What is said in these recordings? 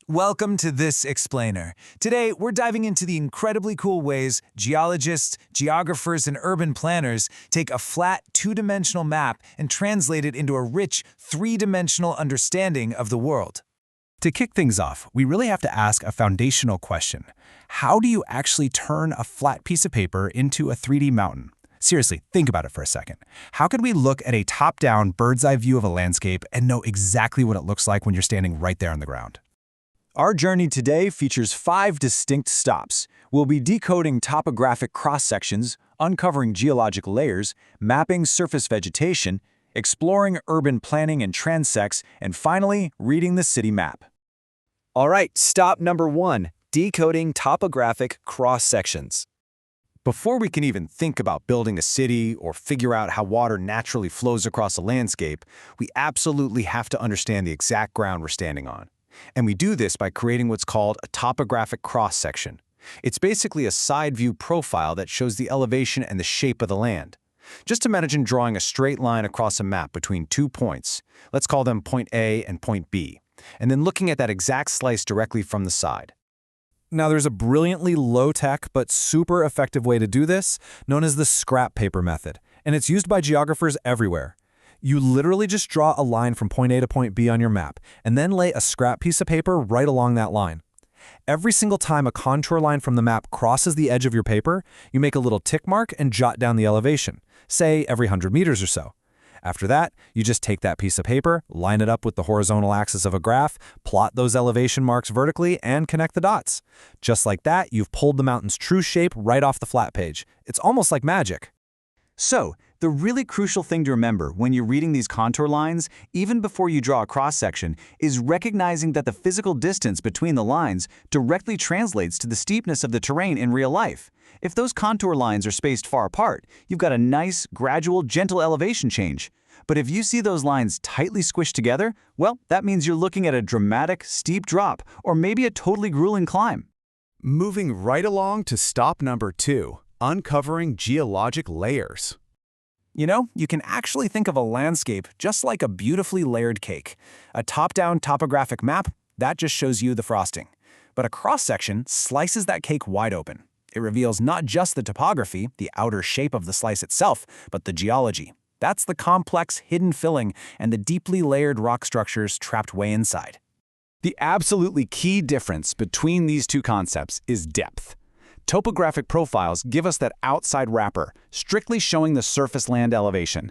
Welcome to This Explainer. Today, we're diving into the incredibly cool ways geologists, geographers, and urban planners take a flat, two-dimensional map and translate it into a rich, three-dimensional understanding of the world. To kick things off, we really have to ask a foundational question. How do you actually turn a flat piece of paper into a 3D mountain? Seriously, think about it for a second. How could we look at a top-down, bird's-eye view of a landscape and know exactly what it looks like when you're standing right there on the ground? Our journey today features 5 distinct stops. We'll be decoding topographic cross-sections, uncovering geologic layers, mapping surface vegetation, exploring urban planning and transects, and finally, reading the city map. All right, stop number 1, decoding topographic cross-sections. Before we can even think about building a city or figure out how water naturally flows across a landscape, we absolutely have to understand the exact ground we're standing on. And we do this by creating what's called a topographic cross-section. It's basically a side view profile that shows the elevation and the shape of the land. Just imagine drawing a straight line across a map between 2 points. Let's call them point A and point B, and then looking at that exact slice directly from the side. Now, there's a brilliantly low-tech but super effective way to do this, known as the scrap paper method, and it's used by geographers everywhere. You literally just draw a line from point A to point B on your map, and then lay a scrap piece of paper right along that line. Every single time a contour line from the map crosses the edge of your paper, you make a little tick mark and jot down the elevation, say every 100 meters or so. After that, you just take that piece of paper, line it up with the horizontal axis of a graph, plot those elevation marks vertically, and connect the dots. Just like that, you've pulled the mountain's true shape right off the flat page. It's almost like magic. So, the really crucial thing to remember when you're reading these contour lines, even before you draw a cross-section, is recognizing that the physical distance between the lines directly translates to the steepness of the terrain in real life. If those contour lines are spaced far apart, you've got a nice, gradual, gentle elevation change. But if you see those lines tightly squished together, well, that means you're looking at a dramatic, steep drop, or maybe a totally grueling climb. Moving right along to stop number 2, uncovering geologic layers. You know, you can actually think of a landscape just like a beautifully layered cake. A top-down topographic map, that just shows you the frosting. But a cross-section slices that cake wide open. It reveals not just the topography, the outer shape of the slice itself, but the geology. That's the complex, hidden filling and the deeply layered rock structures trapped way inside. The absolutely key difference between these two concepts is depth. Topographic profiles give us that outside wrapper, strictly showing the surface land elevation.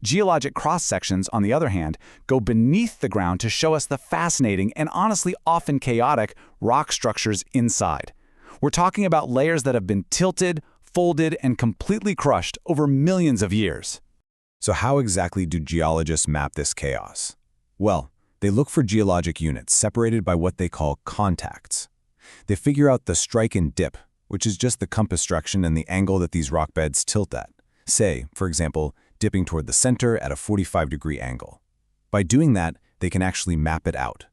Geologic cross-sections, on the other hand, go beneath the ground to show us the fascinating and honestly often chaotic rock structures inside. We're talking about layers that have been tilted, folded, and completely crushed over millions of years. So how exactly do geologists map this chaos? Well, they look for geologic units separated by what they call contacts. They figure out the strike and dip, which is just the compass direction and the angle that these rock beds tilt at. Say, for example, dipping toward the center at a 45-degree angle. By doing that, they can actually map it out.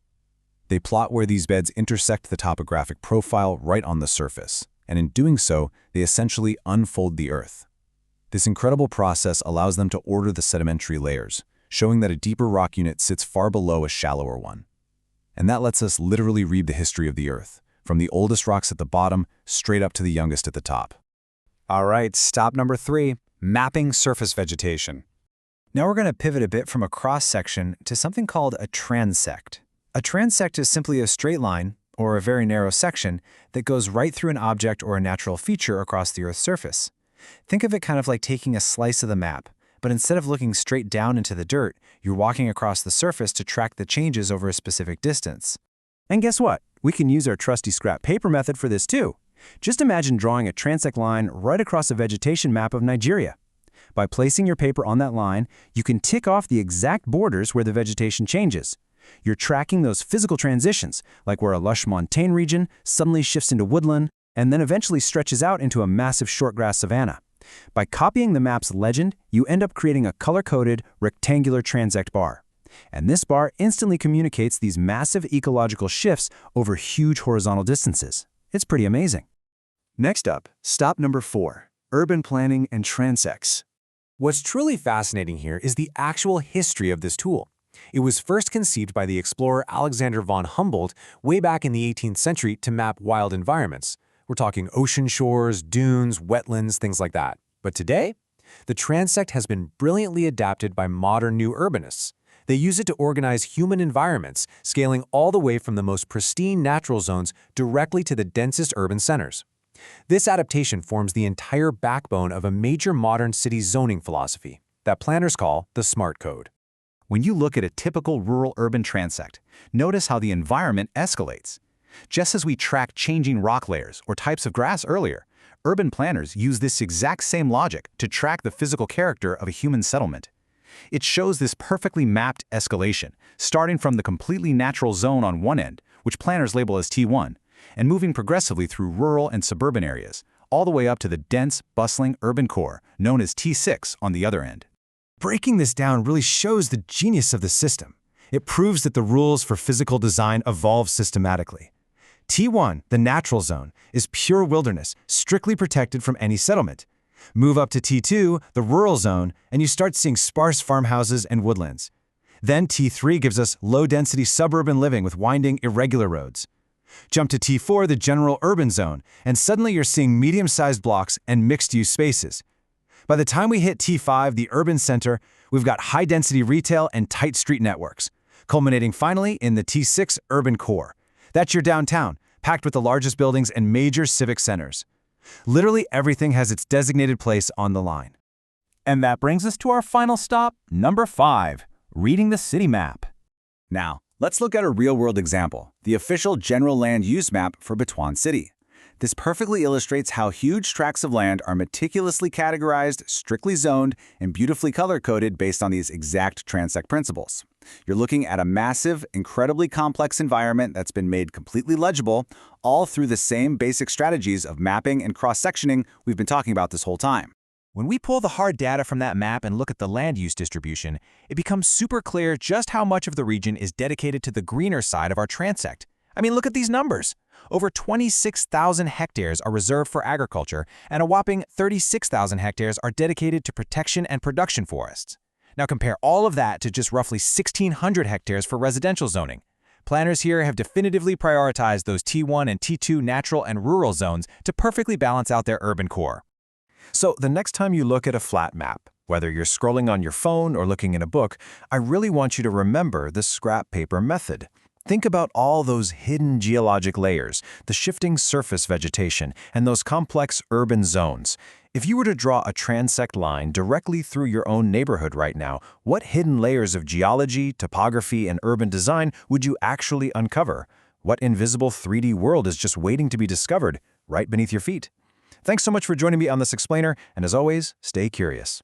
They plot where these beds intersect the topographic profile right on the surface, and in doing so, they essentially unfold the Earth. This incredible process allows them to order the sedimentary layers, showing that a deeper rock unit sits far below a shallower one. And that lets us literally read the history of the Earth, from the oldest rocks at the bottom straight up to the youngest at the top. All right, stop number 3, mapping surface vegetation. Now we're going to pivot a bit from a cross-section to something called a transect. A transect is simply a straight line, or a very narrow section, that goes right through an object or a natural feature across the Earth's surface. Think of it kind of like taking a slice of the map, but instead of looking straight down into the dirt, you're walking across the surface to track the changes over a specific distance. And guess what? We can use our trusty scrap paper method for this too. Just imagine drawing a transect line right across a vegetation map of Nigeria. By placing your paper on that line, you can tick off the exact borders where the vegetation changes. You're tracking those physical transitions, like where a lush montane region suddenly shifts into woodland and then eventually stretches out into a massive shortgrass savanna. By copying the map's legend, you end up creating a color-coded, rectangular transect bar. And this bar instantly communicates these massive ecological shifts over huge horizontal distances. It's pretty amazing. Next up, stop number 4, urban planning and transects. What's truly fascinating here is the actual history of this tool. It was first conceived by the explorer Alexander von Humboldt way back in the 18th century to map wild environments. We're talking ocean shores, dunes, wetlands, things like that. But today, the transect has been brilliantly adapted by modern new urbanists. They use it to organize human environments, scaling all the way from the most pristine natural zones directly to the densest urban centers. This adaptation forms the entire backbone of a major modern city zoning philosophy that planners call the Smart Code. When you look at a typical rural-urban transect, notice how the environment escalates. Just as we tracked changing rock layers or types of grass earlier, urban planners use this exact same logic to track the physical character of a human settlement. It shows this perfectly mapped escalation, starting from the completely natural zone on one end, which planners label as T1, and moving progressively through rural and suburban areas, all the way up to the dense, bustling urban core, known as T6 on the other end. Breaking this down really shows the genius of the system. It proves that the rules for physical design evolve systematically. T1, the natural zone, is pure wilderness, strictly protected from any settlement. Move up to T2, the rural zone, and you start seeing sparse farmhouses and woodlands. Then T3 gives us low-density suburban living with winding, irregular roads. Jump to T4, the general urban zone, and suddenly you're seeing medium-sized blocks and mixed-use spaces. By the time we hit T5, the urban center, we've got high-density retail and tight street networks, culminating finally in the T6 urban core. That's your downtown, packed with the largest buildings and major civic centers. Literally everything has its designated place on the line. And that brings us to our final stop, number 5, reading the city map. Now, let's look at a real-world example, the official general land use map for Butuan City. This perfectly illustrates how huge tracts of land are meticulously categorized, strictly zoned, and beautifully color-coded based on these exact transect principles. You're looking at a massive, incredibly complex environment that's been made completely legible, all through the same basic strategies of mapping and cross-sectioning we've been talking about this whole time. When we pull the hard data from that map and look at the land use distribution, it becomes super clear just how much of the region is dedicated to the greener side of our transect. I mean, look at these numbers. Over 26,000 hectares are reserved for agriculture, and a whopping 36,000 hectares are dedicated to protection and production forests. Now compare all of that to just roughly 1,600 hectares for residential zoning. Planners here have definitively prioritized those T1 and T2 natural and rural zones to perfectly balance out their urban core. So the next time you look at a flat map, whether you're scrolling on your phone or looking in a book, I really want you to remember the scrap paper method. Think about all those hidden geologic layers, the shifting surface vegetation, and those complex urban zones. If you were to draw a transect line directly through your own neighborhood right now, what hidden layers of geology, topography, and urban design would you actually uncover? What invisible 3D world is just waiting to be discovered right beneath your feet? Thanks so much for joining me on this explainer, and as always, stay curious.